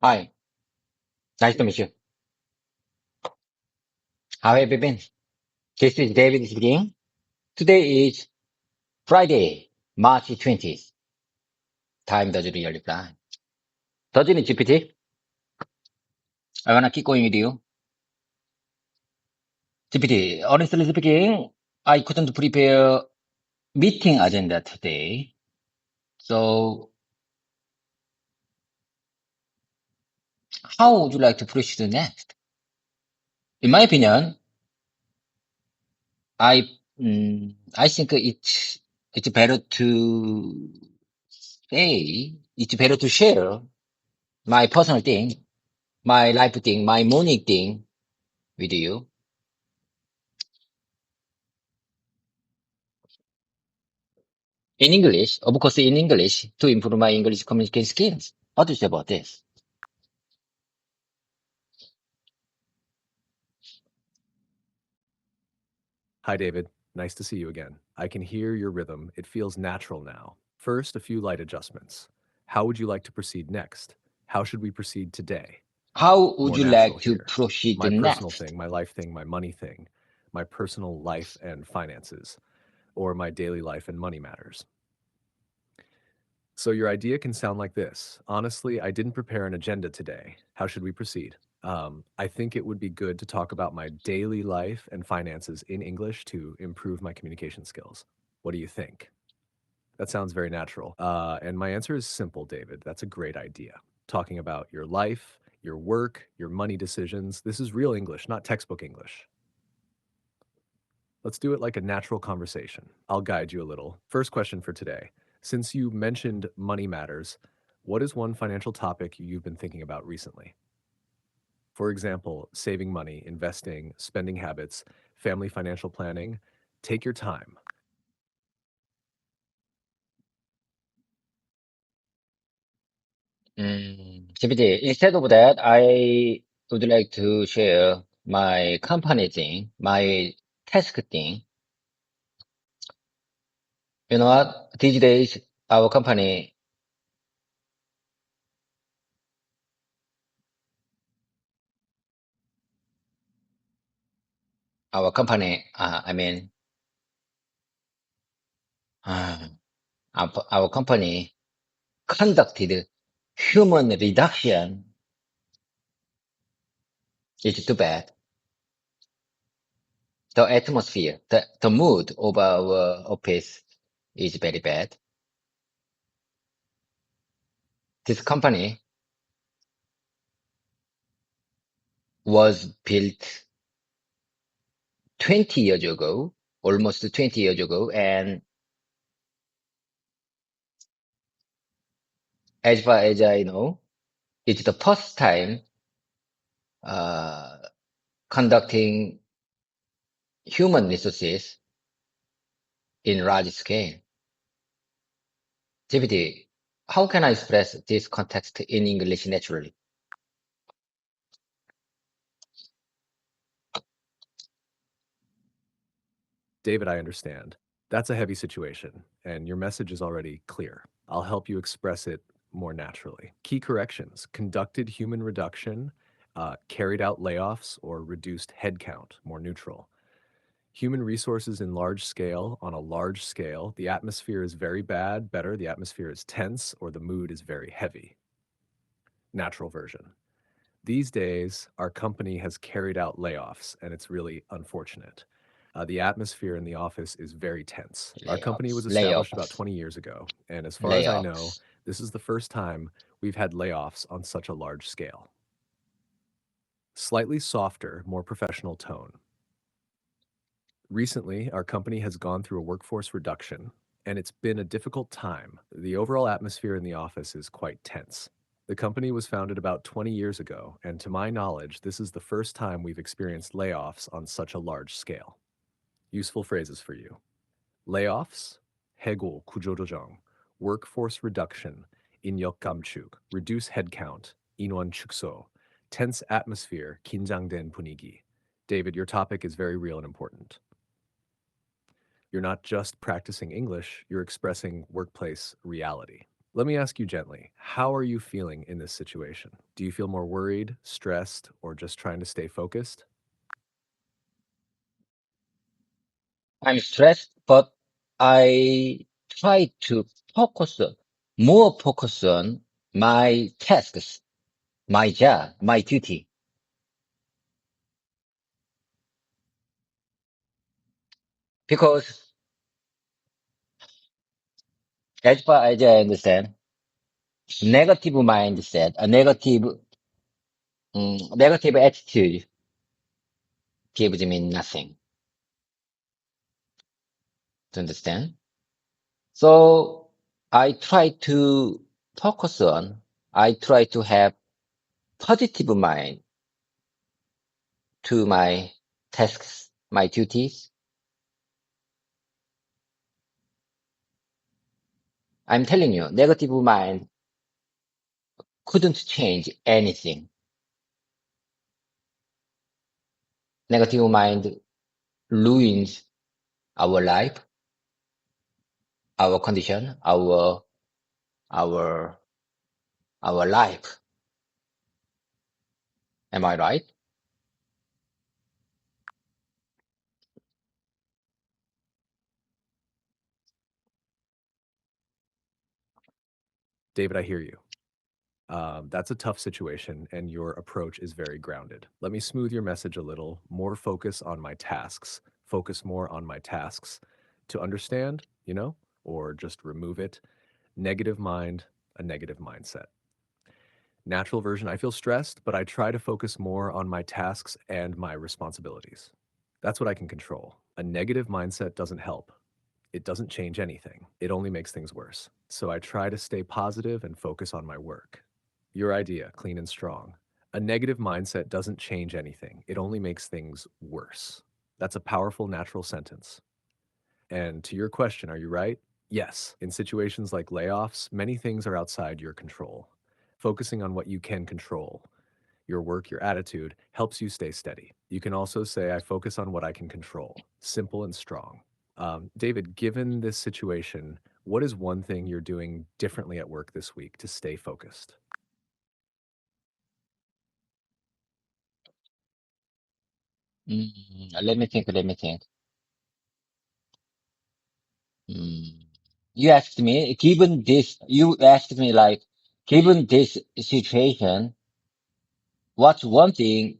Hi, nice to meet you. How have you been? This is David speaking. Today is Friday, March 20th. Time doesn't really fly. Doesn't it, GPT? I wanna keep going with you. GPT, honestly speaking, I couldn't prepare meeting agenda today. So how would you like to proceed next? In my opinion, I I think it's better to it's better to share my personal thing, my life thing, my morning thing with you. In English, of course, in English, to improve my English communication skills. What do you say about this? Hi, David. Nice to see you again. I can hear your rhythm. It feels natural now. First, a few light adjustments. How would you like to proceed next? How should we proceed today? How would More you natural like to here. proceed My personal next? thing, my life thing, my money thing, my personal life and finances, or my daily life and money matters. So your idea can sound like this. Honestly, I didn't prepare an agenda today. How should we proceed? I think it would be good to talk about my daily life and finances in English to improve my communication skills. What do you think? That sounds very natural. And my answer is simple, David. That's a great idea. Talking about your life, your work, your money decisions. This is real English, not textbook English. Let's do it like a natural conversation. I'll guide you a little. First question for today. Since you mentioned money matters, what is one financial topic you've been thinking about recently? For example, saving money, investing, spending habits, family financial planning. Take your time. GPT, instead of that, I would like to share my company thing, my task thing. You know what? These days, our company, uh, our company conducted human reduction. It's too bad. The atmosphere, the mood of our office is very bad. This company was built 20 years ago, almost 20 years ago, and as far as I know, it's the first time uh, conducting human resources in large scale. GPT, how can I express this context in English naturally? David, I understand. That's a heavy situation, and your message is already clear. I'll help you express it more naturally. Key corrections: conducted human reduction, carried out layoffs, or reduced headcount, more neutral. Human resources in large scale, on a large scale, the atmosphere is very bad, better, the atmosphere is tense, or the mood is very heavy. Natural version. These days, our company has carried out layoffs, and it's really unfortunate. The atmosphere in the office is very tense. Our company was Layoffs, established about layoffs, 20 years ago, and as far as I know, layoffs. this is the first time we've had layoffs on such a large scale. Slightly softer, more professional tone. Recently, our company has gone through a workforce reduction, and it's been a difficult time. The overall atmosphere in the office is quite tense. The company was founded about 20 years ago, and to my knowledge, this is the first time we've experienced layoffs on such a large scale. Useful phrases for you. Layoffs, 해고, 구조조정, workforce reduction, 인력 감축, reduce headcount, 인원 축소, tense atmosphere, 긴장된 분위기. David, your topic is very real and important. You're not just practicing English, you're expressing workplace reality. Let me ask you gently, how are you feeling in this situation? Do you feel more worried, stressed, or just trying to stay focused? I'm stressed, but I try to more focus on my tasks, my job, my duty. Because as far as I understand, negative mindset, a negative attitude gives me nothing to understand. So I try to focus on, I try to have positive mind to my tasks, my duties. I'm telling you, negative mind couldn't change anything. Negative mind ruins our life, our condition, our, our life. Am I right? David, I hear you. That's a tough situation, and your approach is very grounded. Let me smooth your message a little. More focus on my tasks. Focus more on my tasks to understand, or just remove it. Negative mind, a negative mindset. Natural version, I feel stressed, but I try to focus more on my tasks and my responsibilities. That's what I can control. A negative mindset doesn't help. It doesn't change anything. It only makes things worse. So I try to stay positive and focus on my work. Your idea, clean and strong. A negative mindset doesn't change anything. It only makes things worse. That's a powerful natural sentence. And to your question, are you right? Yes. In situations like layoffs, many things are outside your control. Focusing on what you can control, your work, your attitude, helps you stay steady. You can also say, I focus on what I can control. Simple and strong. David, given this situation, what is one thing you're doing differently at work this week to stay focused? Let me think, let me think. Mm. You asked me like, given this situation, what's one thing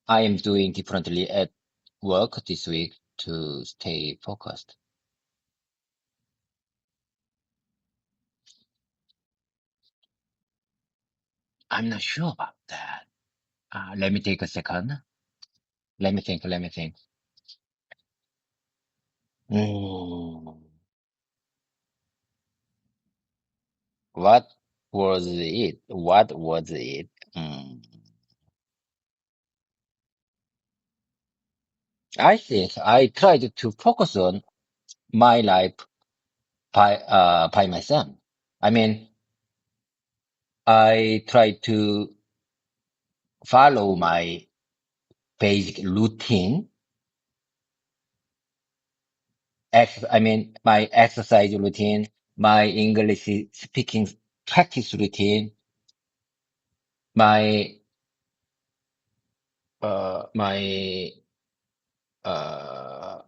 I am doing differently at work this week to stay focused? I'm not sure about that. Let me take a second. Let me think. Mm, what was it? What was it? Mm, I think I tried to focus on my life by myself. I mean, I tried to follow my basic routine. I mean, my exercise routine, my English speaking practice routine, my my uh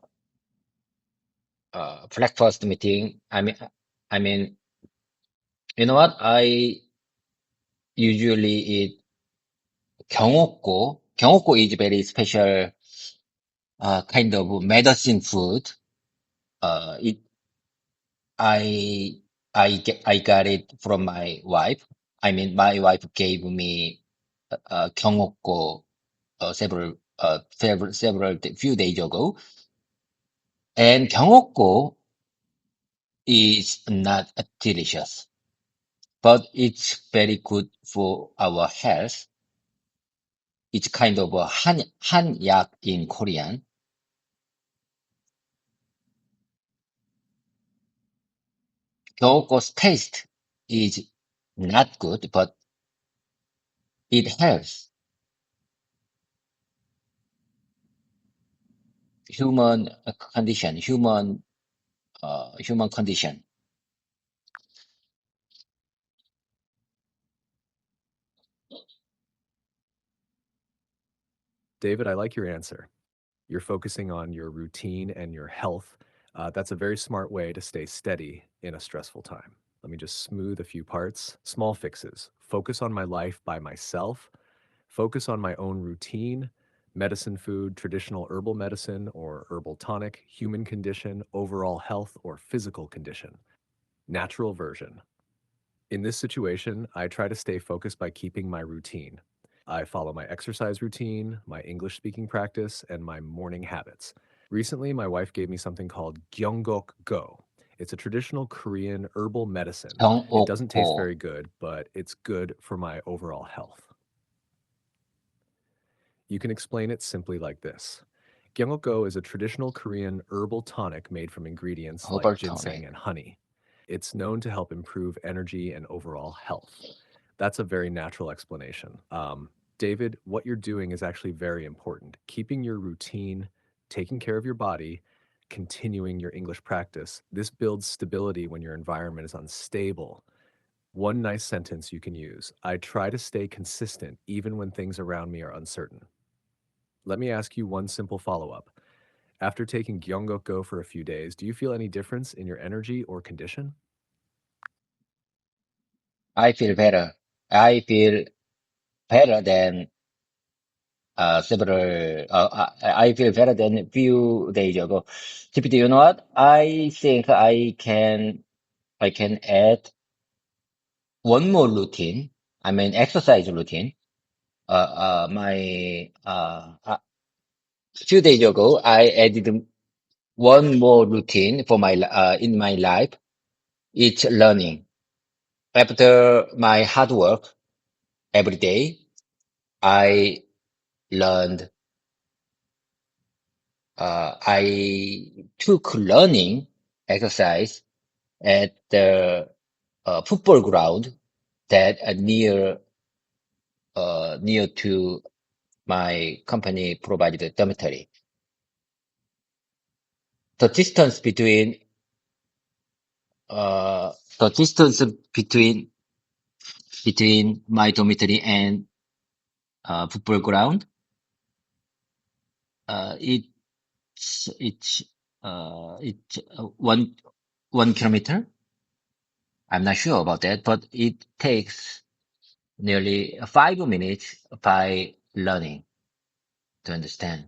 breakfast meeting. I mean, you know what? I usually eat 경옥고. 경옥고 is very special kind of medicine food. It I got it from my wife. I mean, my wife gave me 경옥고 few days ago, and 경옥고 is not delicious, but it's very good for our health. It's kind of a 한약 in Korean. 경옥고's taste is not good, but it helps human condition, human condition. David, I like your answer. You're focusing on your routine and your health. That's a very smart way to stay steady in a stressful time. Let me just smooth a few parts. Small fixes. Focus on my life by myself. Focus on my own routine, medicine food, traditional herbal medicine or herbal tonic, human condition, overall health or physical condition. Natural version. In this situation, I try to stay focused by keeping my routine. I follow my exercise routine, my English speaking practice, and my morning habits. Recently, my wife gave me something called Gyeongguk Go. It's a traditional Korean herbal medicine. It doesn't taste 경옥고. very good, but it's good for my overall health. You can explain it simply like this. Gyeongguk is a traditional Korean herbal tonic made from ingredients like 허벌 ginseng tonic. and honey. It's known to help improve energy and overall health. That's a very natural explanation. David, what you're doing is actually very important. Keeping your routine, taking care of your body, continuing your English practice. This builds stability when your environment is unstable. One nice sentence you can use: I try to stay consistent even when things around me are uncertain. Let me ask you one simple follow-up. After taking Gyeongguk Go for a few days, do you feel any difference in your energy or condition? I feel better. I feel better than I feel better than a few days ago. GPT, you know what? I think I can add one more routine. I mean, exercise routine. A few days ago, I added one more routine for in my life. It's learning. After my hard work every day, I learned, I took learning exercise at the football ground that near to my company provided dormitory. The distance between the distance between my dormitory and football ground, it's 1 kilometer. I'm not sure about that, but it takes nearly 5 minutes by learning to understand.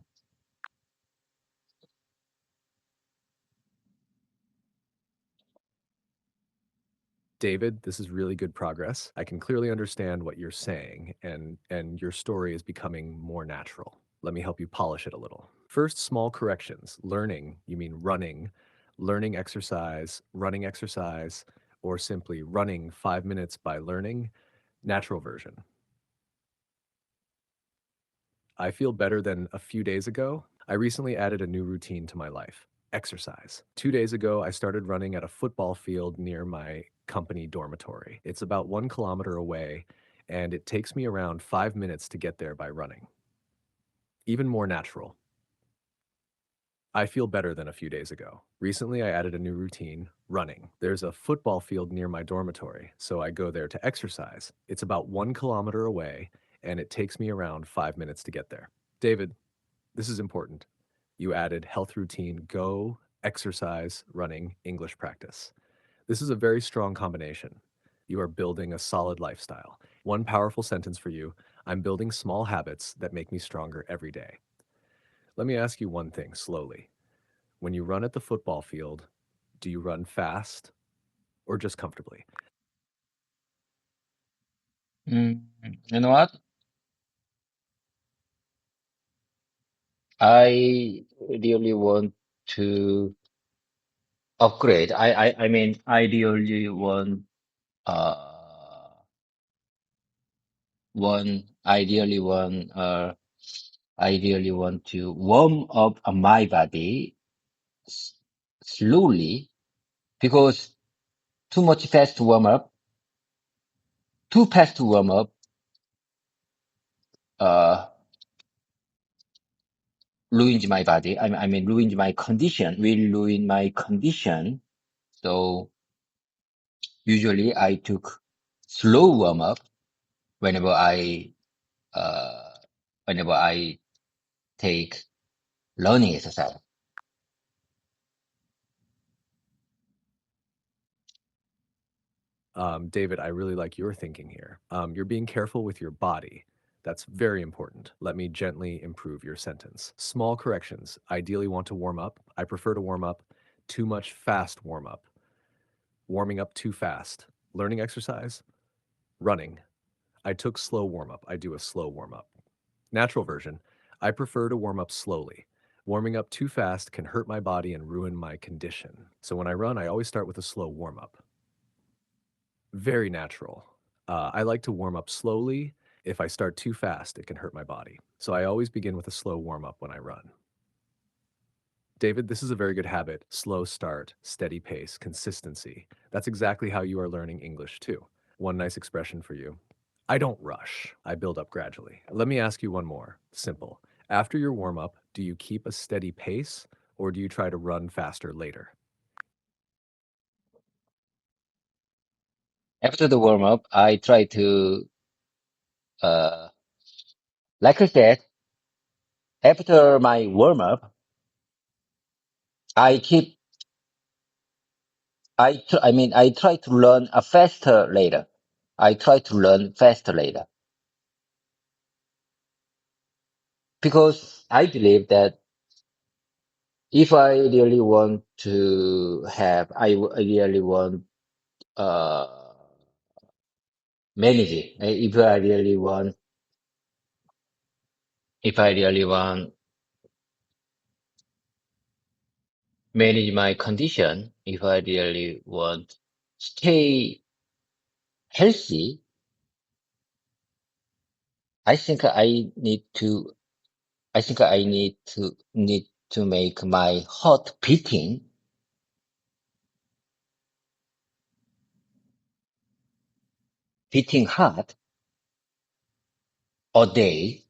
David, this is really good progress. I can clearly understand what you're saying, and your story is becoming more natural. Let me help you polish it a little. First, small corrections. Learning, you mean running, running exercise, or simply running 5 minutes by learning. Natural version. I feel better than a few days ago. I recently added a new routine to my life: exercise. 2 days ago, I started running at a football field near my company dormitory. It's about 1 kilometer away, and it takes me around 5 minutes to get there by running. Even more natural. I feel better than a few days ago. Recently, I added a new routine: running. There's a football field near my dormitory, so I go there to exercise. It's about 1 kilometer away, and it takes me around 5 minutes to get there. David, this is important. You added health routine: go, exercise, running, English practice. This is a very strong combination. You are building a solid lifestyle. One powerful sentence for you: I'm building small habits that make me stronger every day. Let me ask you one thing slowly. When you run at the football field, do you run fast or just comfortably? Mm, you know what? I really want to upgrade. I really uh, I really I really want to warm up my body s- slowly because too fast to warm up, uh, ruins my body. Ruins my condition, will ruin my condition. So usually I took slow warm up whenever I take learning exercise. David, I really like your thinking here. You're being careful with your body. That's very important. Let me gently improve your sentence. Small corrections. Ideally want to warm up. I prefer to warm up. Too much fast warm up. Warming up too fast. Learning exercise. Running. I took slow warm up. I do a slow warm up. Natural version. I prefer to warm up slowly. Warming up too fast can hurt my body and ruin my condition. So when I run, I always start with a slow warm up. Very natural. I like to warm up slowly. If I start too fast, it can hurt my body. So I always begin with a slow warm up when I run. David, this is a very good habit. Slow start, steady pace, consistency. That's exactly how you are learning English too. One nice expression for you. I don't rush. I build up gradually. Let me ask you one more. Simple. After your warm up, do you keep a steady pace or do you try to run faster later? After the warm up, I try to, like I said, after my warm up, I keep, I try to learn faster later. I try to learn faster later because I believe that if I really want to have, I really want, uh, manage it. If I really want manage my condition, if I really want stay healthy, I think I need to make my heart beating hard a day,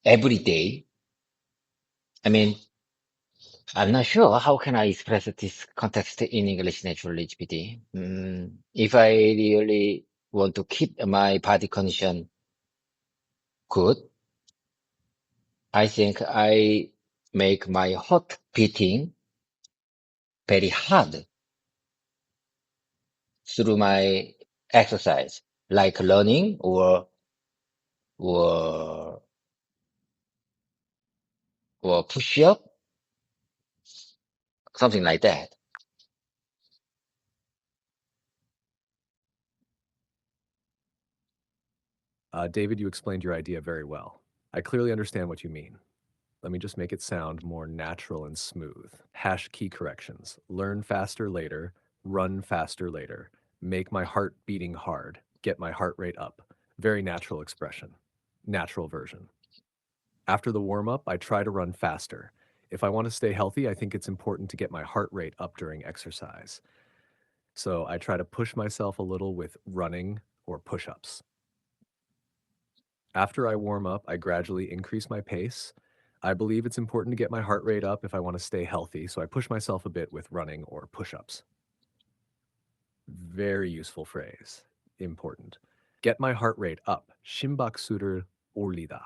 every day. I mean, I'm not sure how can I express this context in English naturally, GPT. If I really want to keep my body condition good, I think I make my heart beating very hard through my exercise, like running or or push up, something like that. David, you explained your idea very well. I clearly understand what you mean. Let me just make it sound more natural and smooth. Hash key corrections. Learn faster later, run faster later, make my heart beating hard, get my heart rate up. Very natural expression. Natural version. After the warm up, I try to run faster. If I want to stay healthy, I think it's important to get my heart rate up during exercise. So I try to push myself a little with running or push ups. After I warm up, I gradually increase my pace. I believe it's important to get my heart rate up if I want to stay healthy, so I push myself a bit with running or push ups. Very useful phrase. Important. Get my heart rate up. 심박수를 올리다.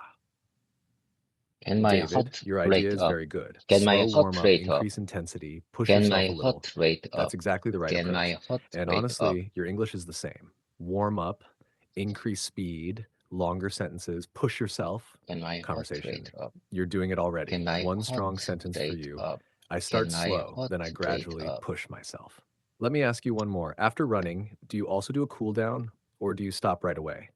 Can my David, heart your idea rate is up? very good. Can my Slow warm heart up, rate up? increase intensity, push Can yourself my a little. heart rate That's up? exactly the right Can my approach. heart And rate up? honestly, your English is the same. Warm up, increase speed, longer sentences, push yourself, Can my heart conversation. rate up? You're doing it already. Can my One strong heart sentence for rate you. up? I Can start my slow, heart then I rate gradually up? push myself. Let me ask you one more. After running, do you also do a cool down or do you stop right away?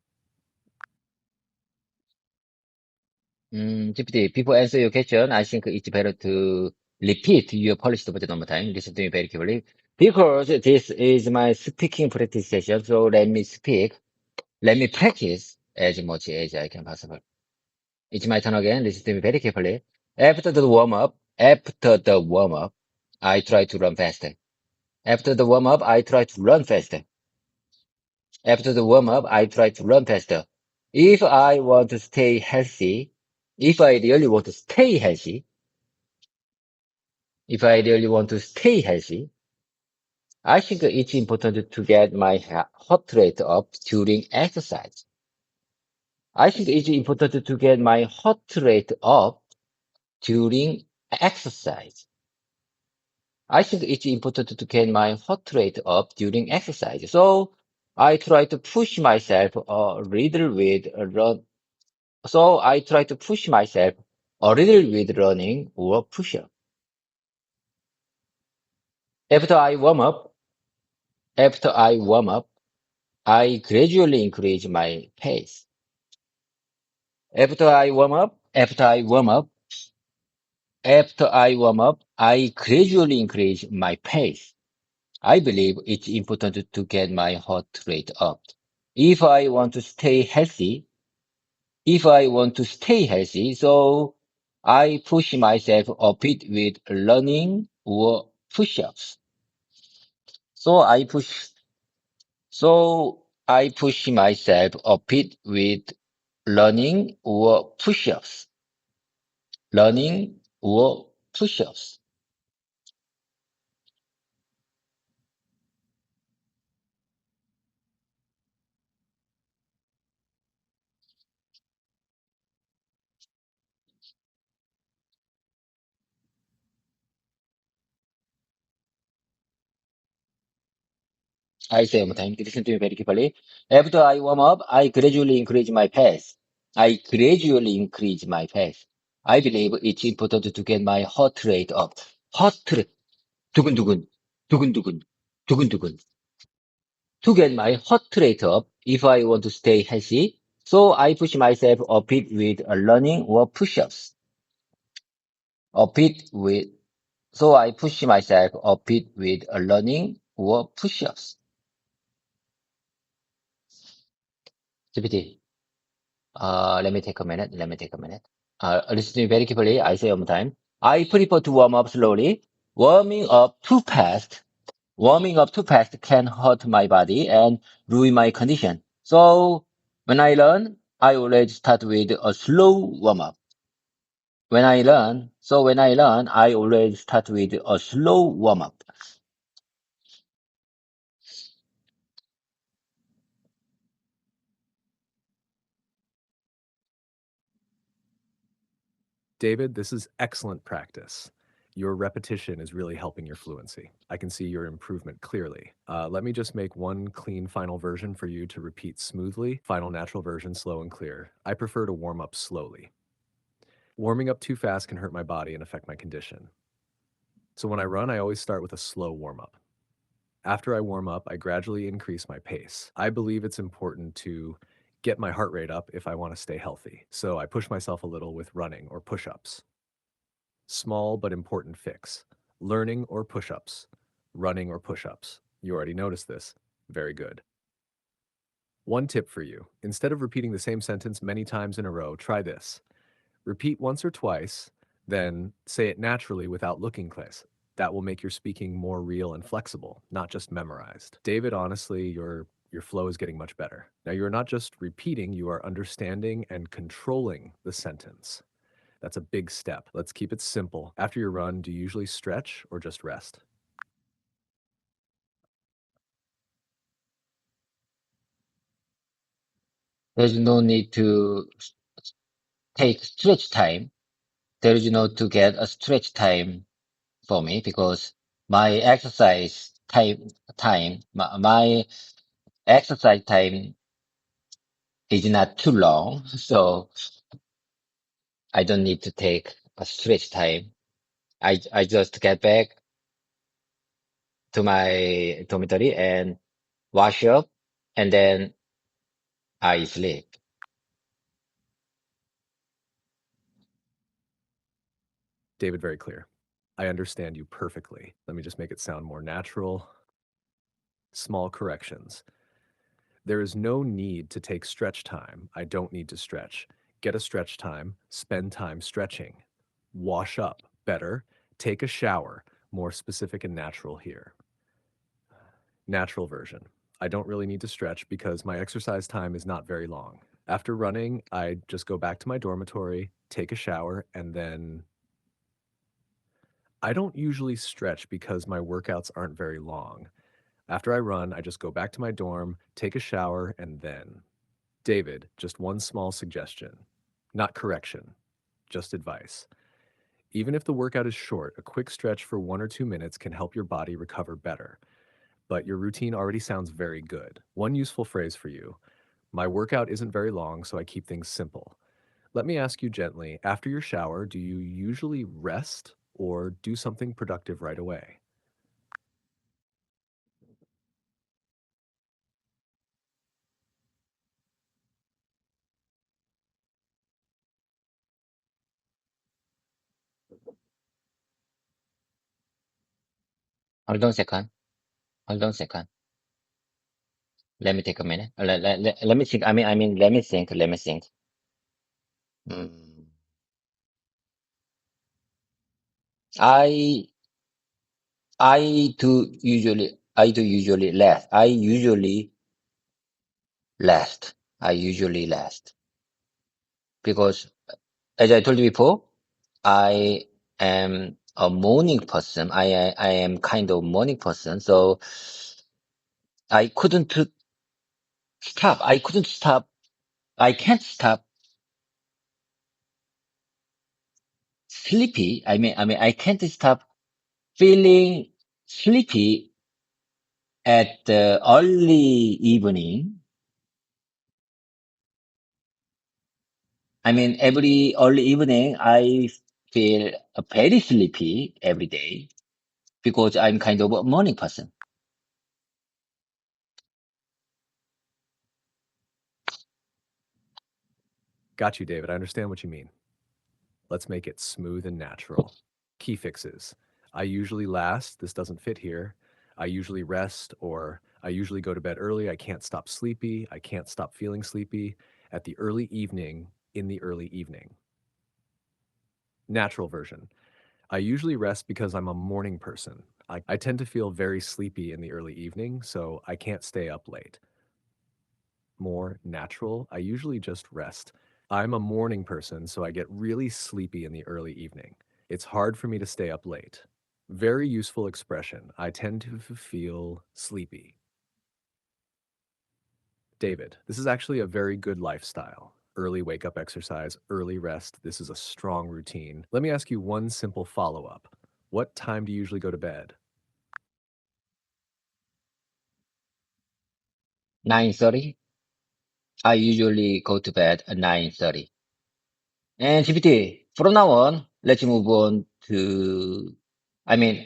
GPT, before answer your question, I think it's better to repeat your polished version one more time. Listen to me very carefully. Because this is my speaking practice session, so let me speak. Let me practice as much as I can possible. It's my turn again. Listen to me very carefully. After the warm up, I try to run faster. After the warm up, I try to run faster. After the warm up, I try to run faster. If I want to stay healthy, if I really want to stay healthy, if I really want to stay healthy, I think it's important to get my heart rate up during exercise. I think it's important to get my heart rate up during exercise. I think it's important to get my heart rate up during exercise. So I try to push myself a little with a run. So I try to push myself a little with running or push-up. After I warm up, after I warm up, I gradually increase my pace. After I warm up, I gradually increase my pace. I believe it's important to get my heart rate up. If I want to stay healthy, so I push myself a bit with running or push-ups. So I push, so I push myself a bit with running or push-ups. Running or push-ups. I say one more time. Listen to me very carefully. After I warm up, I gradually increase my pace. I believe it's important to get my heart rate up. Heart rate, 두근두근, 두근두근, 두근두근. To get my heart rate up, if I want to stay healthy, so I push myself a bit with running or push-ups. A bit with, so I push myself a bit with running or push-ups. GPT. Let me take a minute. Listen to me very carefully. I say one more time. I prefer to warm up slowly. Warming up too fast can hurt my body and ruin my condition. So I always start with a slow warm up. I always start with a slow warm up. David, this is excellent practice. Your repetition is really helping your fluency. I can see your improvement clearly. Let me just make one clean final version for you to repeat smoothly. Final natural version, slow and clear. I prefer to warm up slowly. Warming up too fast can hurt my body and affect my condition. So when I run, I always start with a slow warm up. After I warm up, I gradually increase my pace. I believe it's important to get my heart rate up if I want to stay healthy. So I push myself a little with running or push ups. Small but important fix. Learning or push ups. Running or push ups. You already noticed this. Very good. One tip for you. Instead of repeating the same sentence many times in a row, try this. Repeat once or twice, then say it naturally without looking close. That will make your speaking more real and flexible, not just memorized. David, honestly, your flow is getting much better. Now, you're not just repeating, you are understanding and controlling the sentence. That's a big step. Let's keep it simple. After your run, do you usually stretch or just rest? There's no need to take stretch time. There is no to get a stretch time for me because my exercise my exercise time is not too long, so I don't need to take a stretch time. I just get back to my dormitory and wash up, and then I sleep. David, very clear. I understand you perfectly. Let me just make it sound more natural. Small corrections. There is no need to take stretch time. I don't need to stretch. Get a stretch time, spend time stretching. Wash up, better. Take a shower, more specific and natural here. Natural version. I don't really need to stretch because my exercise time is not very long. After running, I just go back to my dormitory, take a shower, and then I don't usually stretch because my workouts aren't very long. After I run, I just go back to my dorm, take a shower, and then David, just one small suggestion. Not correction, just advice. Even if the workout is short, a quick stretch for 1 or 2 minutes can help your body recover better. But your routine already sounds very good. One useful phrase for you: my workout isn't very long, so I keep things simple. Let me ask you gently, after your shower, do you usually rest or do something productive right away? Hold on a second. Hold on a second. Let me take a minute. Let me think. Let me think. Let me think. Mm. I I do usually last. I usually last because, as I told you before, I am a morning person. I am kind of morning person, so I couldn't stop. I couldn't stop. I can't stop sleepy. I can't stop feeling sleepy at the early evening. Every early evening, I feel very sleepy every day because I'm kind of a morning person. Got you, David. I understand what you mean. Let's make it smooth and natural. Key fixes. I usually last. This doesn't fit here. I usually rest, or I usually go to bed early. I can't stop sleepy. I can't stop feeling sleepy at the early evening, in the early evening. Natural version. I usually rest because I'm a morning person. I tend to feel very sleepy in the early evening, so I can't stay up late. More natural. I usually just rest. I'm a morning person, so I get really sleepy in the early evening. It's hard for me to stay up late. Very useful expression. I tend to feel sleepy. David, this is actually a very good lifestyle. Early wake up exercise, early rest. This is a strong routine. Let me ask you one simple follow up. What time do you usually go to bed? 9:30. I usually go to bed at 9:30. And GPT, from now on, let's move on to,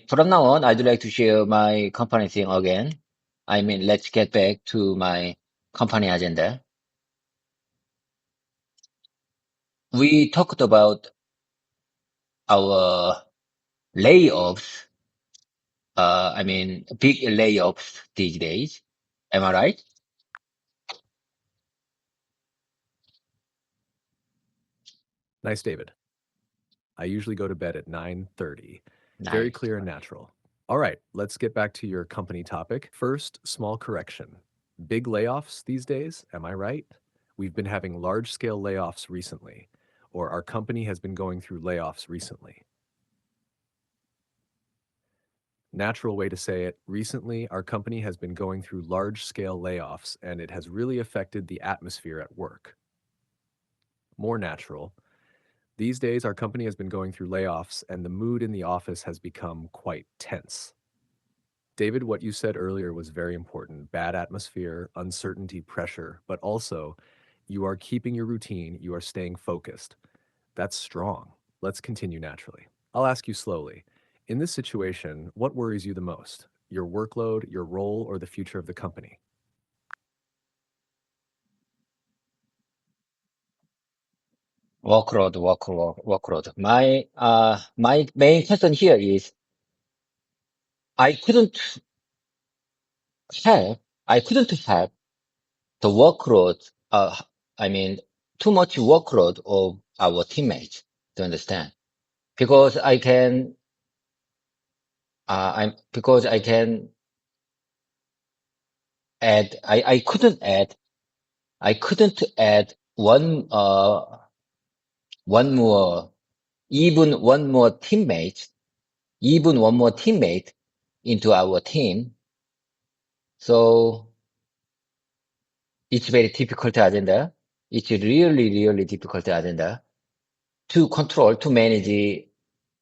from now on, I'd like to share my company thing again. Let's get back to my company agenda. We talked about our layoffs, big layoffs these days. Am I right? Nice, David. I usually go to bed at 9:30. Very Nice. clear and natural. All right, let's get back to your company topic. First, small correction. Big layoffs these days, am I right? We've been having large-scale layoffs recently, or our company has been going through layoffs recently. Natural way to say it, recently our company has been going through large-scale layoffs and it has really affected the atmosphere at work. More natural, these days our company has been going through layoffs and the mood in the office has become quite tense. David, what you said earlier was very important. Bad atmosphere, uncertainty, pressure, but also you are keeping your routine, you are staying focused. That's strong. Let's continue naturally. I'll ask you slowly. In this situation, what worries you the most? Your workload, your role, or the future of the company? Workload. My main concern here is I couldn't I couldn't have the workload, I mean, too much workload of our teammates to understand because because I can I couldn't add one more, one more even one more teammate into our team. So It's very difficult agenda. It's really, really difficult agenda to control, to manage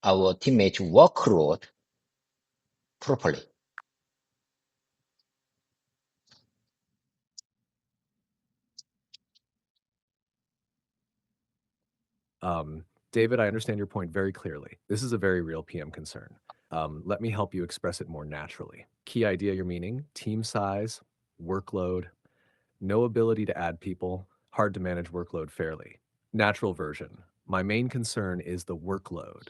our teammates' workload properly. David, I understand your point very clearly. This is a very real PM concern. Let me help you express it more naturally. Key idea you're meaning: team size, workload, no ability to add people, hard to manage workload fairly. Natural version: my main concern is the workload.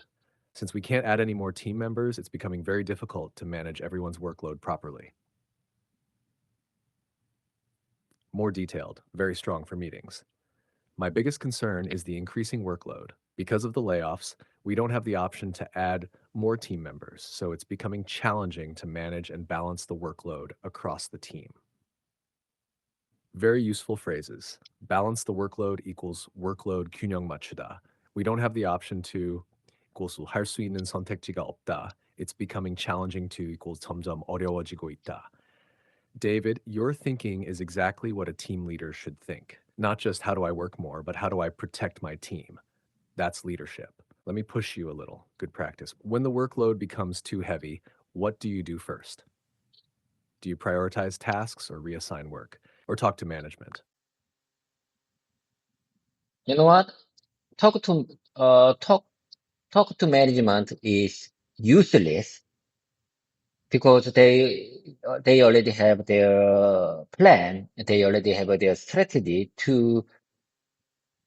Since we can't add any more team members, it's becoming very difficult to manage everyone's workload properly. More detailed, very strong for meetings. My biggest concern is the increasing workload. Because of the layoffs, we don't have the option to add more team members, so it's becoming challenging to manage and balance the workload across the team. Very useful phrases. Balance the workload equals workload 균형 맞추다. We don't have the option to equals 할 수 있는 선택지가 없다. It's becoming challenging to equals 점점 어려워지고 있다. David, your thinking is exactly what a team leader should think. Not just how do I work more, but how do I protect my team? That's leadership. Let me push you a little. Good practice. When the workload becomes too heavy, what do you do first? Do you prioritize tasks or reassign work? Or talk to management? You know what? Talk to talk to management is useless because they already have their plan. They already have their strategy to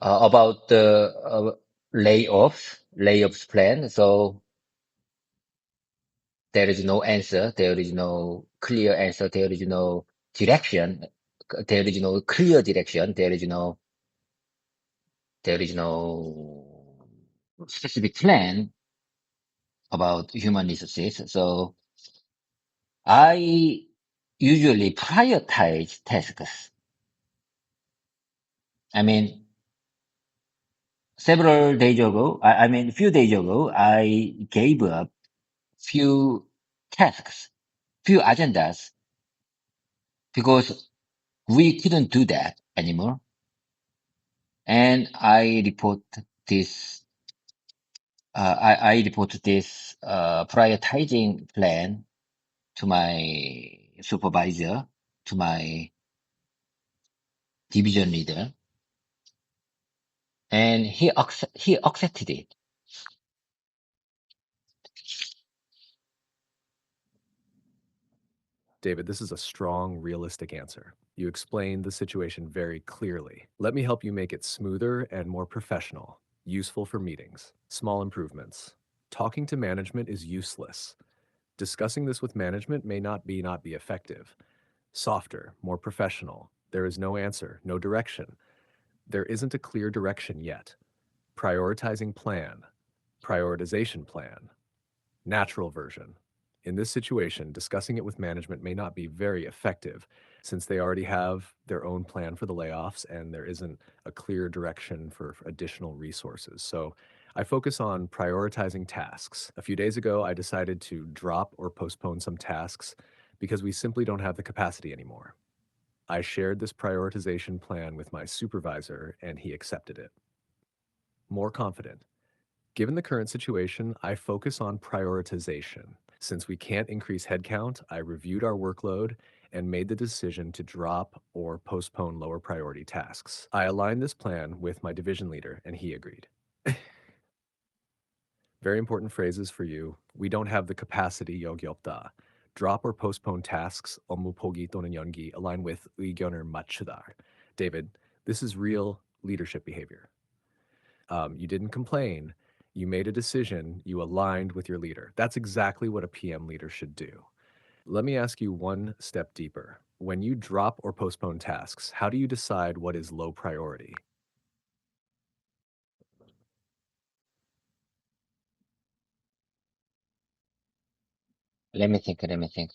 about the layoffs plan. So there is no answer. There is no clear answer. There is no direction. There is no clear direction. There is no specific plan about human resources. So I usually prioritize tasks. I mean, several days ago, I mean, a few days ago, I gave up few tasks, few agendas because we couldn't do that anymore. And I report this, I report this, prioritizing plan to my supervisor, to my division leader, and he accepted it. David, this is a strong, realistic answer. You explained the situation very clearly. Let me help you make it smoother and more professional, useful for meetings. Small improvements. Talking to management is useless. Discussing this with management may not be effective. Softer, more professional. There is no answer, no direction. There isn't a clear direction yet. Prioritizing plan. Prioritization plan. Natural version. In this situation, discussing it with management may not be very effective since they already have their own plan for the layoffs and there isn't a clear direction for additional resources. So I focus on prioritizing tasks. A few days ago, I decided to drop or postpone some tasks because we simply don't have the capacity anymore. I shared this prioritization plan with my supervisor and he accepted it. More confident. Given the current situation, I focus on prioritization. Since we can't increase headcount, I reviewed our workload and made the decision to drop or postpone lower priority tasks. I aligned this plan with my division leader and he agreed. Very important phrases for you. We don't have the capacity, 여기 없다. Drop or postpone tasks, 업무 포기 또는 연기, align with 의견을 맞추다. David, this is real leadership behavior. You didn't complain. You made a decision. You aligned with your leader. That's exactly what a PM leader should do. Let me ask you one step deeper. When you drop or postpone tasks, how do you decide what is low priority? Let me think. Let me think.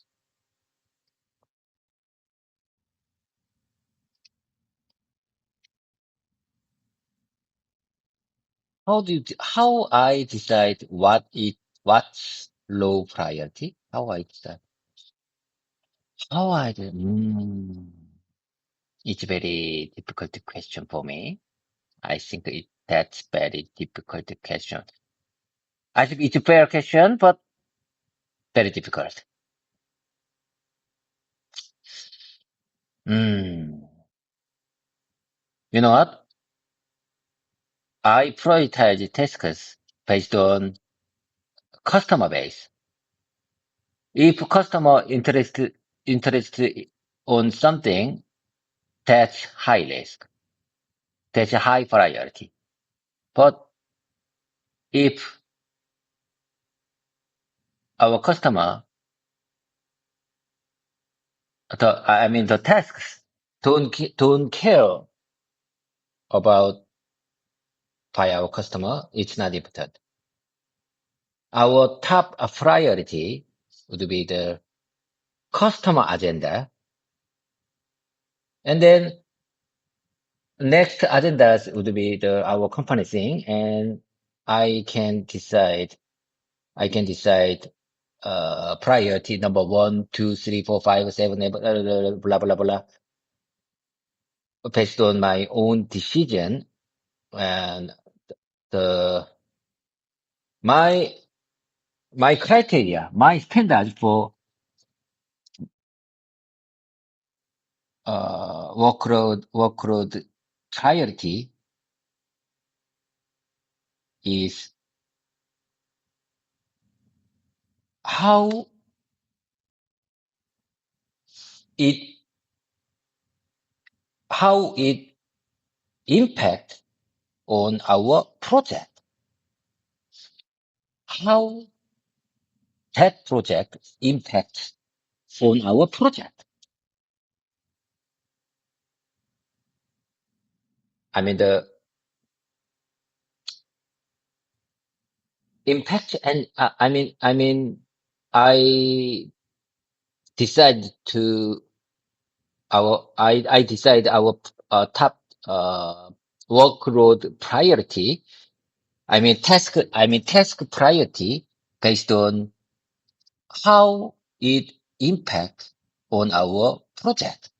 How I decide what's low priority? How I decide? How I do? It's a very difficult question for me. I think that's very difficult question. I think it's a fair question, but very difficult. You know what? I prioritize tasks based on customer base. If customer interested on something, that's high risk. That's a high priority. But if our customer, the tasks don't care about by our customer, it's not important. Our top priority would be the customer agenda, and then next agendas would be our company thing, and I can decide. Priority number 1, 2, 3, 4, 5, 7, blah blah blah, based on my own decision, and the my criteria, my standards for workload priority is how it impact on our project, how that project impacts on our project. I mean the impact, and I decide to I decide our top workload priority. Task priority based on how it impacts on our project.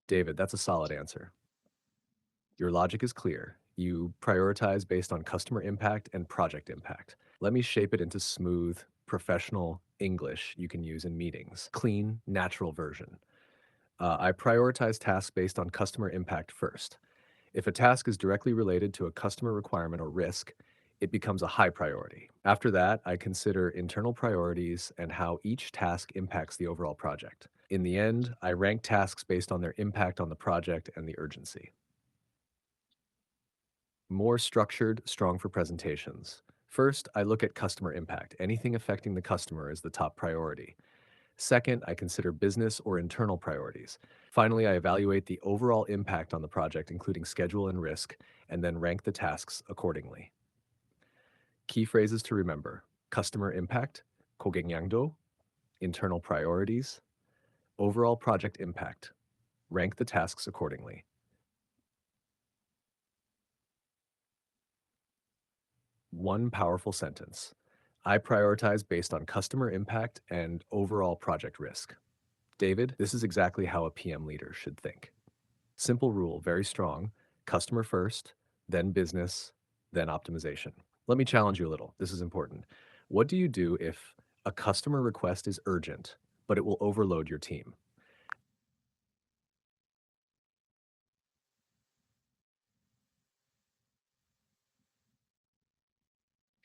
David, that's a solid answer. Your logic is clear. You prioritize based on customer impact and project impact. Let me shape it into smooth, professional English you can use in meetings. Clean, natural version. I prioritize tasks based on customer impact first. If a task is directly related to a customer requirement or risk, it becomes a high priority. After that, I consider internal priorities and how each task impacts the overall project. In the end, I rank tasks based on their impact on the project and the urgency. More structured, strong for presentations. First, I look at customer impact. Anything affecting the customer is the top priority. Second, I consider business or internal priorities. Finally, I evaluate the overall impact on the project, including schedule and risk, and then rank the tasks accordingly. Key phrases to remember: customer impact, 고객양도, internal priorities, overall project impact. Rank the tasks accordingly. One powerful sentence. I prioritize based on customer impact and overall project risk. David, this is exactly how a PM leader should think. Simple rule, very strong. Customer first, then business, then optimization. Let me challenge you a little. This is important. What do you do if a customer request is urgent, but it will overload your team?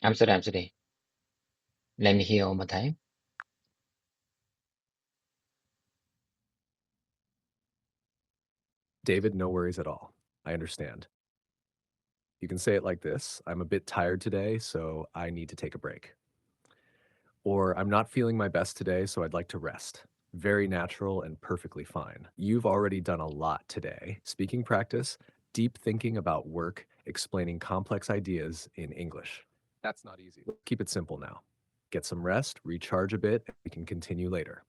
I'm sorry. Let me hear one more time. David, no worries at all. I understand. You can say it like this: I'm a bit tired today, so I need to take a break. Or I'm not feeling my best today, so I'd like to rest. Very natural and perfectly fine. You've already done a lot today. Speaking practice, deep thinking about work, explaining complex ideas in English. That's not easy. Keep it simple now. Get some rest, recharge a bit, and we can continue later.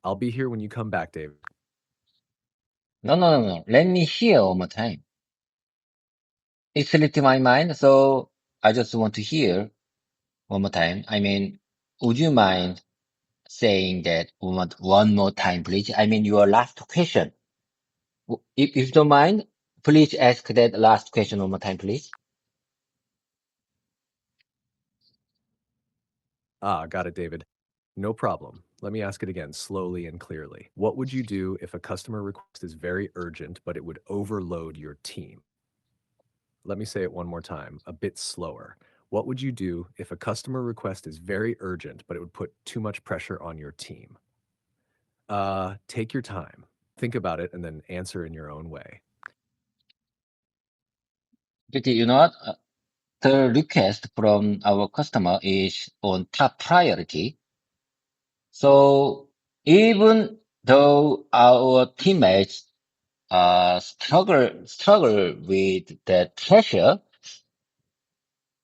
I'll be here when you come back, David. No. Let me hear one more time. It slipped my mind, so I just want to hear one more time. would you mind saying that one more time, please? I mean, your last question. If you don't mind, please ask that last question one more time, please. Ah, got it, David. No problem. Let me ask it again slowly and clearly. What would you do if a customer request is very urgent, but it would overload your team? Let me say it one more time, a bit slower. What would you do if a customer request is very urgent, but it would put too much pressure on your team? Take your time. Think about it and then answer in your own way. But you know what? The request from our customer is on top priority. So even though our teammates struggle with that pressure,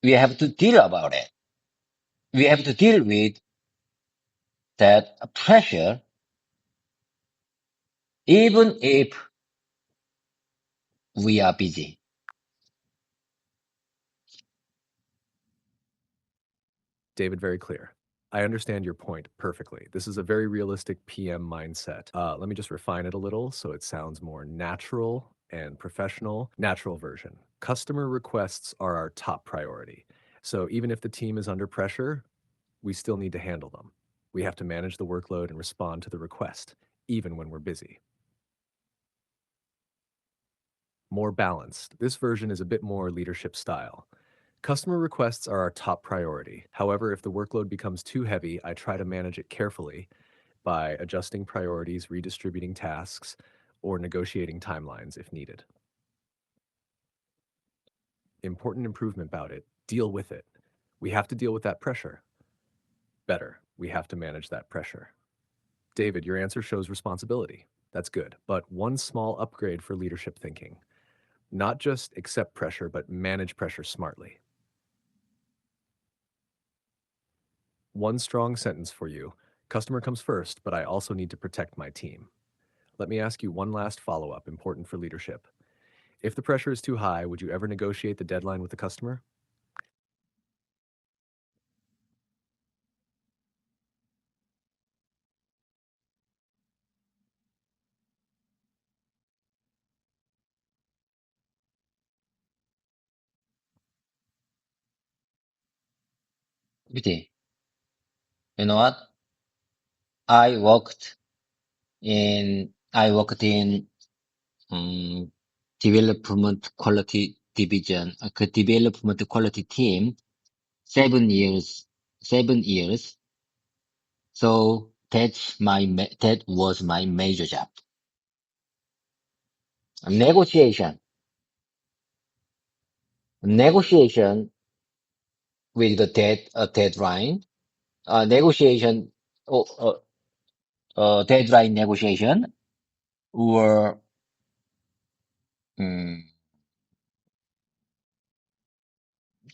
we have to deal about it. We have to deal with that pressure, even if we are busy. David, very clear. I understand your point perfectly. This is a very realistic PM mindset. Let me just refine it a little so it sounds more natural and professional. Natural version. Customer requests are our top priority. So even if the team is under pressure, we still need to handle them. We have to manage the workload and respond to the request, even when we're busy. More balanced. This version is a bit more leadership style. Customer requests are our top priority. However, if the workload becomes too heavy, I try to manage it carefully by adjusting priorities, redistributing tasks, or negotiating timelines if needed. Important improvement about it. Deal with it. We have to deal with that pressure. Better, we have to manage that pressure. David, your answer shows responsibility. That's good. But one small upgrade for leadership thinking. Not just accept pressure, but manage pressure smartly. One strong sentence for you. Customer comes first, but I also need to protect my team. Let me ask you one last follow-up, important for leadership. If the pressure is too high, would you ever negotiate the deadline with the customer? Beauty. You know what? I worked in um, development quality division, development quality team 7 years, 7 years. So that was my major job. Negotiation, negotiation with the deadline, negotiation, uh, uh, deadline negotiation, or um,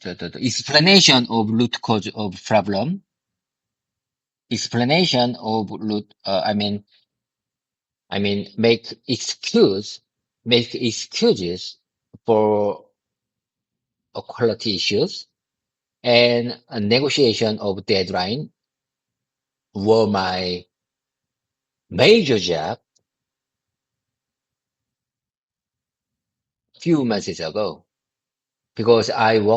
the explanation of root cause of problem, explanation of root. I mean, make excuses for quality issues, and a negotiation of deadline were my major job few months ago, because I've been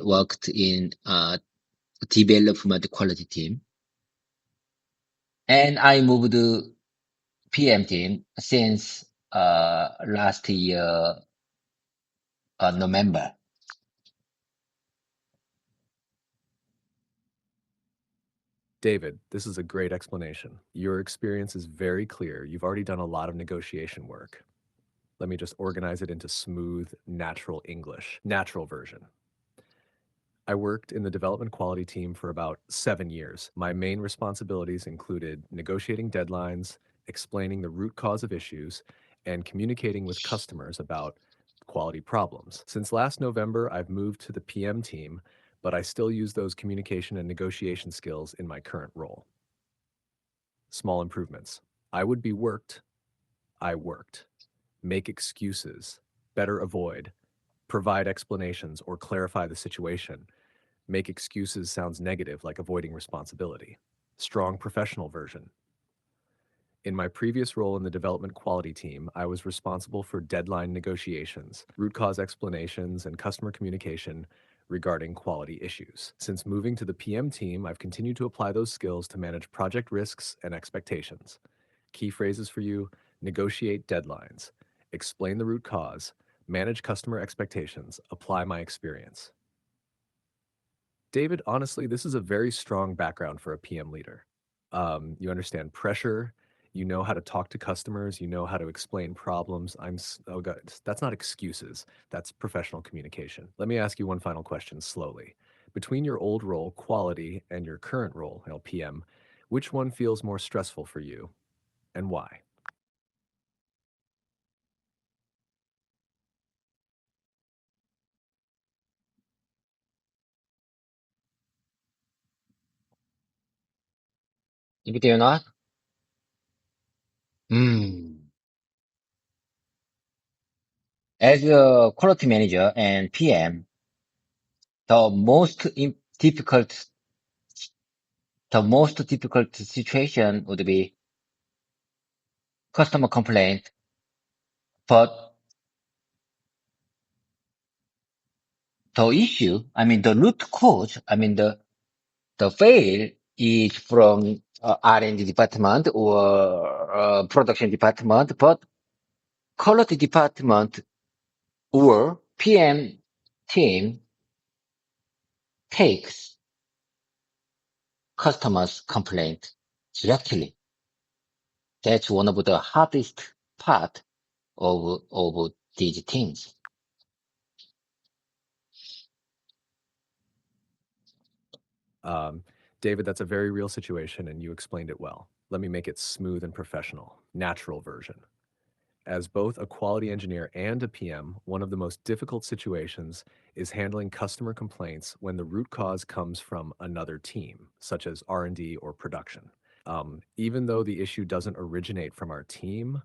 worked in development quality team, and I moved to PM team since last year November. David, this is a great explanation. Your experience is very clear. You've already done a lot of negotiation work. Let me just organize it into smooth, natural English, natural version. I worked in the development quality team for about 7 years. My main responsibilities included negotiating deadlines, explaining the root cause of issues, and communicating with customers about quality problems. Since last November, I've moved to the PM team, but I still use those communication and negotiation skills in my current role. Small improvements. I would be worked. I worked. Make excuses. Better avoid. Provide explanations or clarify the situation. Make excuses sounds negative, like avoiding responsibility. Strong professional version. In my previous role in the development quality team, I was responsible for deadline negotiations, root cause explanations, and customer communication regarding quality issues. Since moving to the PM team, I've continued to apply those skills to manage project risks and expectations. Key phrases for you: negotiate deadlines, explain the root cause, manage customer expectations, apply my experience. David, honestly, this is a very strong background for a PM leader. You understand pressure, you know how to talk to customers, you know how to explain problems. Oh God, that's not excuses, that's professional communication. Let me ask you one final question slowly. Between your old role, quality, and your current role, PM, which one feels more stressful for you and why? GPT or not? Hmm. As a quality manager and PM, the most difficult, the most difficult situation would be customer complaint, but the issue, the root cause, the fail is from R&D department or production department, but quality department or PM team takes customers' complaint directly. That's one of the hardest part of these things. David, that's a very real situation, and you explained it well. Let me make it smooth and professional, natural version. As both a quality engineer and a PM, one of the most difficult situations is handling customer complaints when the root cause comes from another team, such as R&D or production. Even though the issue doesn't originate from our team,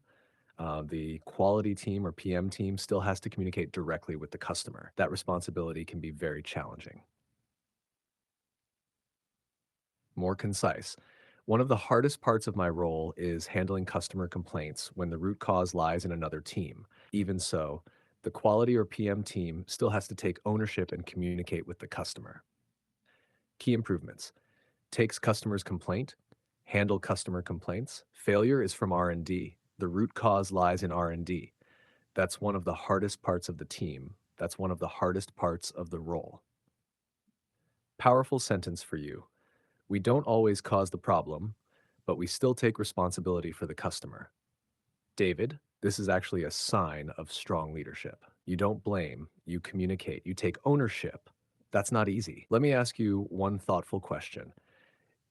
the quality team or PM team still has to communicate directly with the customer. That responsibility can be very challenging. More concise. One of the hardest parts of my role is handling customer complaints when the root cause lies in another team. Even so, the quality or PM team still has to take ownership and communicate with the customer. Key improvements: takes customer's complaint, handle customer complaints. Failure is from R&D. The root cause lies in R&D. That's one of the hardest parts of the team. That's one of the hardest parts of the role. Powerful sentence for you: we don't always cause the problem, but we still take responsibility for the customer. David, this is actually a sign of strong leadership. You don't blame, you communicate, you take ownership. That's not easy. Let me ask you one thoughtful question.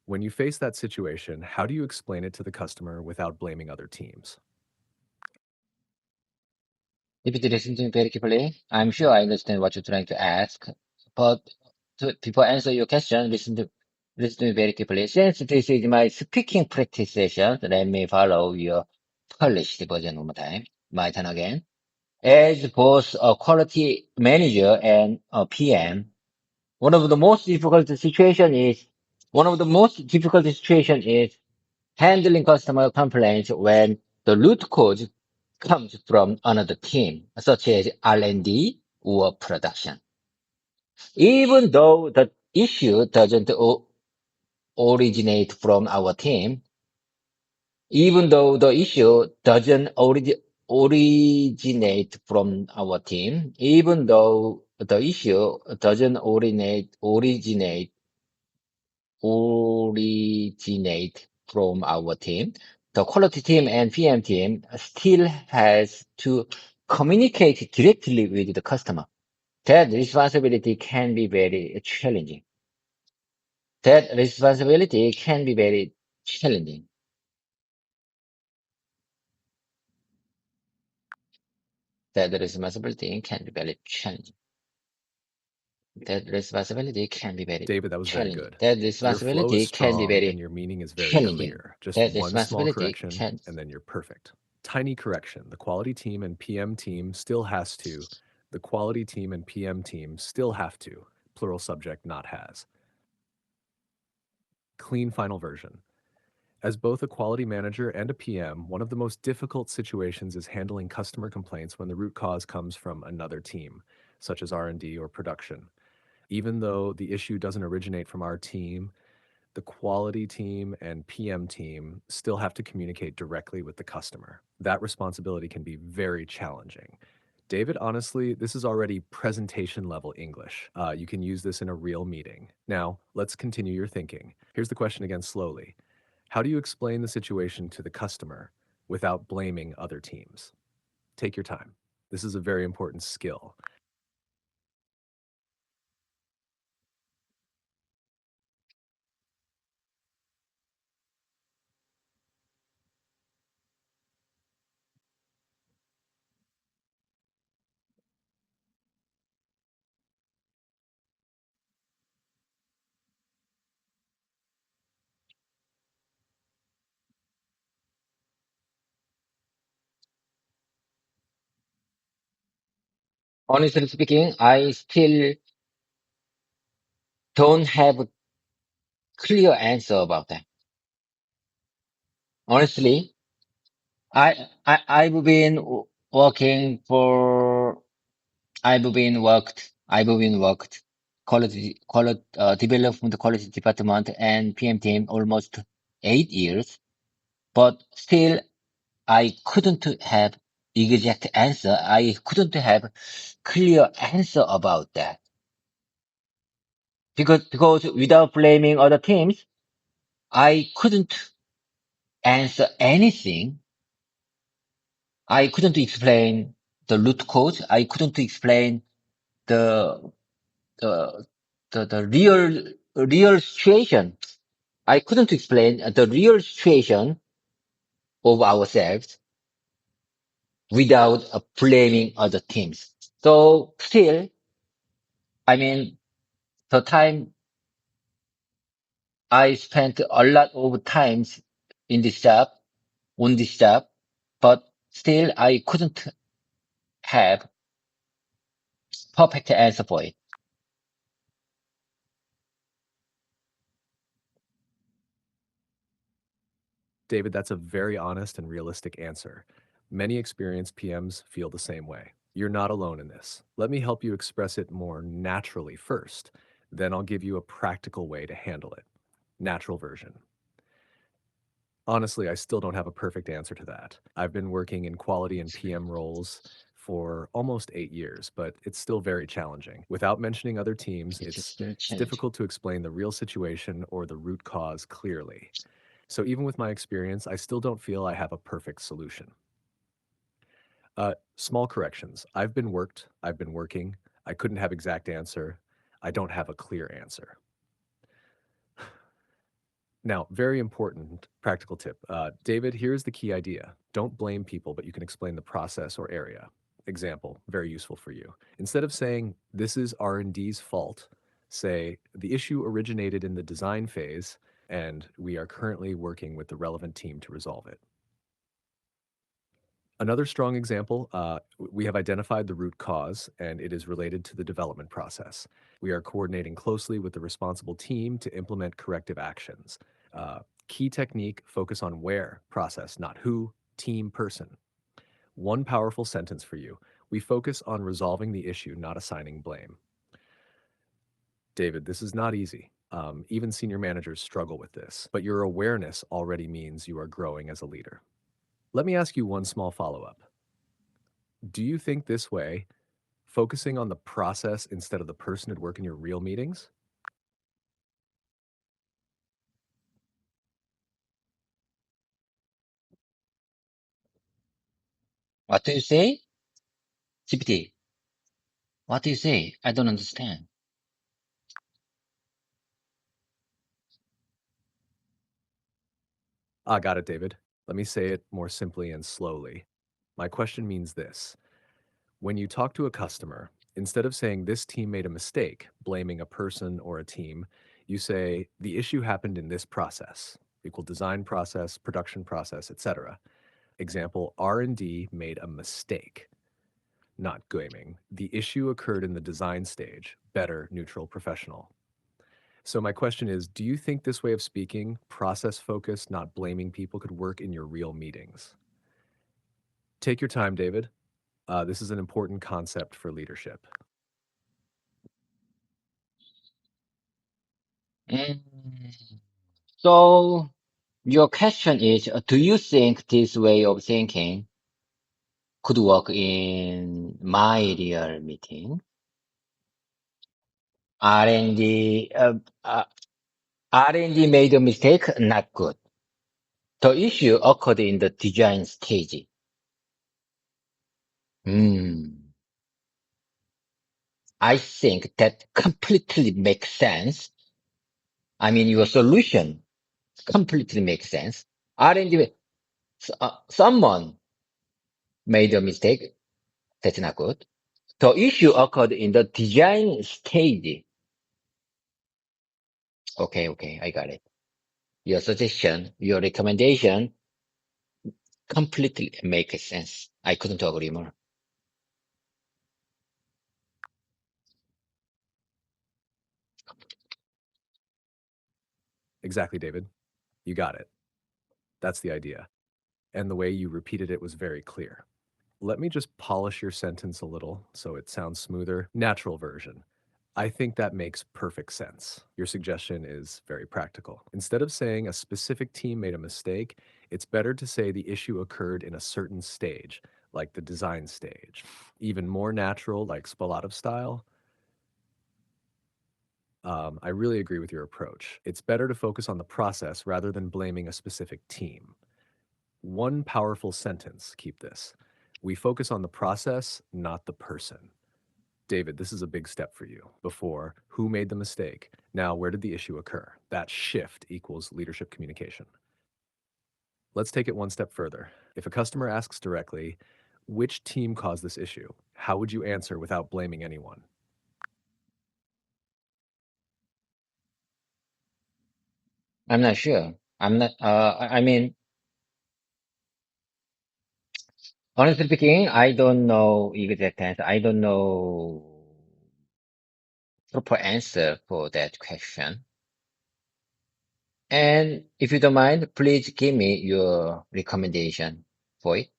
When you face that situation, how do you explain it to the customer without blaming other teams? If you listen to me very carefully, I'm sure I understand what you're trying to ask, but before answer your question, listen to me very carefully. Since this is my speaking practice session, let me follow your polished version one more time. My turn again. As both a quality manager and a PM, one of the most difficult situation is handling customer complaints when the root cause comes from another team, such as R&D or production. Even though the issue doesn't originate from our team, even though the issue doesn't originate from our team, even though the issue doesn't originate from our team, the quality team and PM team still has to communicate directly with the customer. That responsibility can be very challenging. That responsibility can be very challenging. That responsibility can be very challenging. That responsibility can be very David, that was very challenging. good. That Your flow is responsibility can be strong and very your meaning is very challenging. clear. Just That one small responsibility correction, can. and then you're perfect. Tiny correction. The quality team and PM team still has to. The quality team and PM team still have to plural subject, not has. Clean final version. As both a quality manager and a PM, one of the most difficult situations is handling customer complaints when the root cause comes from another team, such as R&D or production. Even though the issue doesn't originate from our team, the quality team and PM team still have to communicate directly with the customer. That responsibility can be very challenging. David, honestly, this is already presentation level English. You can use this in a real meeting. Now, let's continue your thinking. Here's the question again slowly. How do you explain the situation to the customer without blaming other teams? Take your time. This is a very important skill. Honestly speaking, I still don't have a clear answer about that. Honestly, I've been working for, I've been worked quality development quality department and PM team almost 8 years, but still I couldn't have exact answer. I couldn't have clear answer about that because without blaming other teams, I couldn't answer anything. I couldn't explain the root cause. I couldn't explain the the the real situation. I couldn't explain the real situation of ourselves without blaming other teams. So still, I mean, the time I spent a lot of times in this job, on this job, but still I couldn't have perfect answer for it. David, that's a very honest and realistic answer. Many experienced PMs feel the same way. You're not alone in this. Let me help you express it more naturally first. Then I'll give you a practical way to handle it. Natural version. Honestly, I still don't have a perfect answer to that. I've been working in quality and PM roles for almost 8 years, but it's still very challenging. Without mentioning other teams, It's it's, just very it's challenging. difficult to explain the real situation or the root cause clearly. So even with my experience, I still don't feel I have a perfect solution. Small corrections. I've been working, I couldn't have exact answer, I don't have a clear answer. Now, very important practical tip. David, here's the key idea. Don't blame people, but you can explain the process or area. Example, very useful for you. Instead of saying, this is R&D's fault, say, the issue originated in the design phase, and we are currently working with the relevant team to resolve it. Another strong example, we have identified the root cause, and it is related to the development process. We are coordinating closely with the responsible team to implement corrective actions. Uh, Key technique, focus on where, process, not who, team, person. One powerful sentence for you. We focus on resolving the issue, not assigning blame. David, this is not easy. Even senior managers struggle with this, but your awareness already means you are growing as a leader. Let me ask you one small follow-up. Do you think this way, focusing on the process instead of the person at work in your real meetings? What do you say? GPT, what do you say? I don't understand. Got it, David. Let me say it more simply and slowly. My question means this. When you talk to a customer, instead of saying this team made a mistake, blaming a person or a team, you say the issue happened in this process, equal design process, production process, etc. Example, R&D made a mistake. not gaming. The issue occurred in the design stage. Better, neutral, professional. So my question is, do you think this way of speaking, process focused, not blaming people, could work in your real meetings? Take your time, David. This is an important concept for leadership. Mm. So your question is, do you think this way of thinking could work in my real meeting? R&D, R&D made a mistake, not good. The issue occurred in the design stage. I think that completely makes sense. I mean, your solution completely makes sense. R&D, someone made a mistake. That's not good. The issue occurred in the design stage. Okay, I got it. Your suggestion, your recommendation completely makes sense. I couldn't agree more. Exactly, David. You got it. That's the idea. And the way you repeated it was very clear. Let me just polish your sentence a little so it sounds smoother. Natural version. I think that makes perfect sense. Your suggestion is very practical. Instead of saying a specific team made a mistake, it's better to say the issue occurred in a certain stage, like the design stage. Even more natural, like Spalato style. I really agree with your approach. It's better to focus on the process rather than blaming a specific team. One powerful sentence, keep this. We focus on the process, not the person. David, this is a big step for you. Before, who made the mistake? Now, where did the issue occur? That shift equals leadership communication. Let's take it one step further. If a customer asks directly, which team caused this issue? How would you answer without blaming anyone? I'm not sure. I'm not, I mean, honestly speaking, I don't know exact answer. I don't know proper answer for that question. And if you don't mind, please give me your recommendation for it.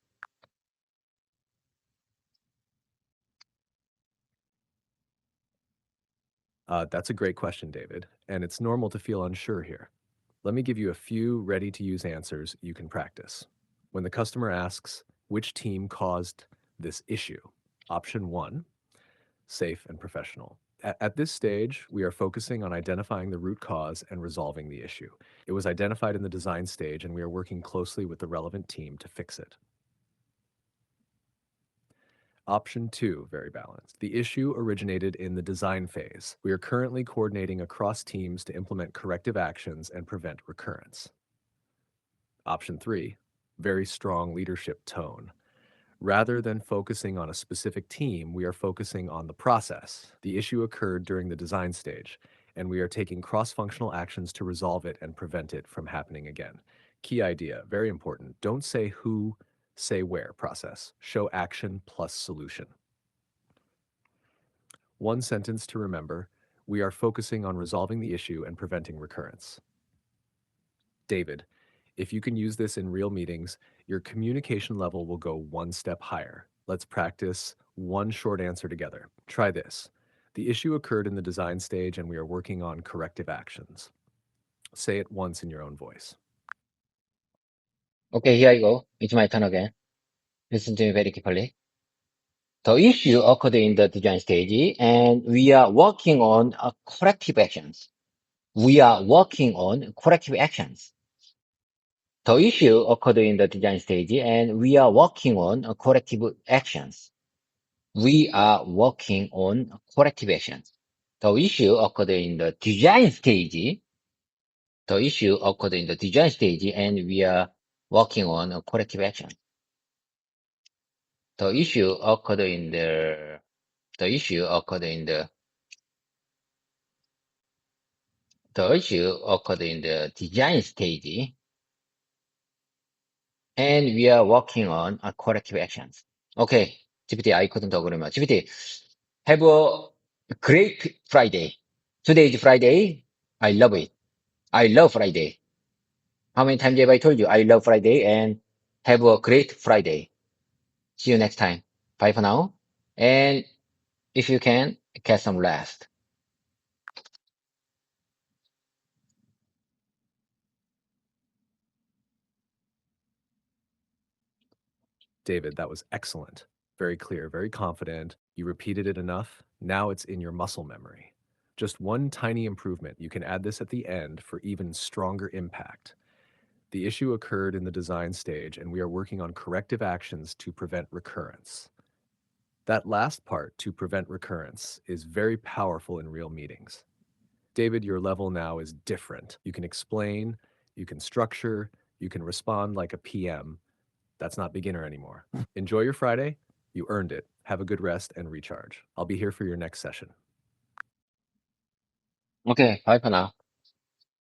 That's a great question, David, and it's normal to feel unsure here. Let me give you a few ready-to-use answers you can practice. When the customer asks, which team caused this issue? Option 1, safe and professional. At this stage, we are focusing on identifying the root cause and resolving the issue. It was identified in the design stage, and we are working closely with the relevant team to fix it. Option 2, very balanced. The issue originated in the design phase. We are currently coordinating across teams to implement corrective actions and prevent recurrence. Option 3, very strong leadership tone. Rather than focusing on a specific team, we are focusing on the process. The issue occurred during the design stage, and we are taking cross-functional actions to resolve it and prevent it from happening again. Key idea, very important. Don't say who, say where process. Show action plus solution. One sentence to remember, we are focusing on resolving the issue and preventing recurrence. David, if you can use this in real meetings, your communication level will go one step higher. Let's practice one short answer together. Try this. The issue occurred in the design stage and we are working on corrective actions. Say it once in your own voice. Okay, here I go. It's my turn again. Listen to me very carefully. The issue occurred in the design stage, and we are working on corrective actions. We are working on corrective actions. The issue occurred in the design stage, and we are working on corrective actions. We are working on corrective actions. The issue occurred in the design stage. The issue occurred in the design stage, and we are working on corrective action. The issue occurred in the issue occurred in the issue occurred in the design stage, and we are working on corrective actions. Okay, GPT, I couldn't agree more. GPT, have a great Friday. Today is Friday. I love it. I love Friday. How many times have I told you I love Friday and have a great Friday? See you next time. Bye for now. And if you can, get some rest. David, that was excellent. Very clear, very confident. You repeated it enough. Now it's in your muscle memory. Just one tiny improvement. You can add this at the end for even stronger impact. The issue occurred in the design stage, and we are working on corrective actions to prevent recurrence. That last part, to prevent recurrence, is very powerful in real meetings. David, your level now is different. You can explain, you can structure, you can respond like a PM. That's not beginner anymore. Enjoy your Friday. You earned it. Have a good rest and recharge. I'll be here for your next session. Okay, bye for now.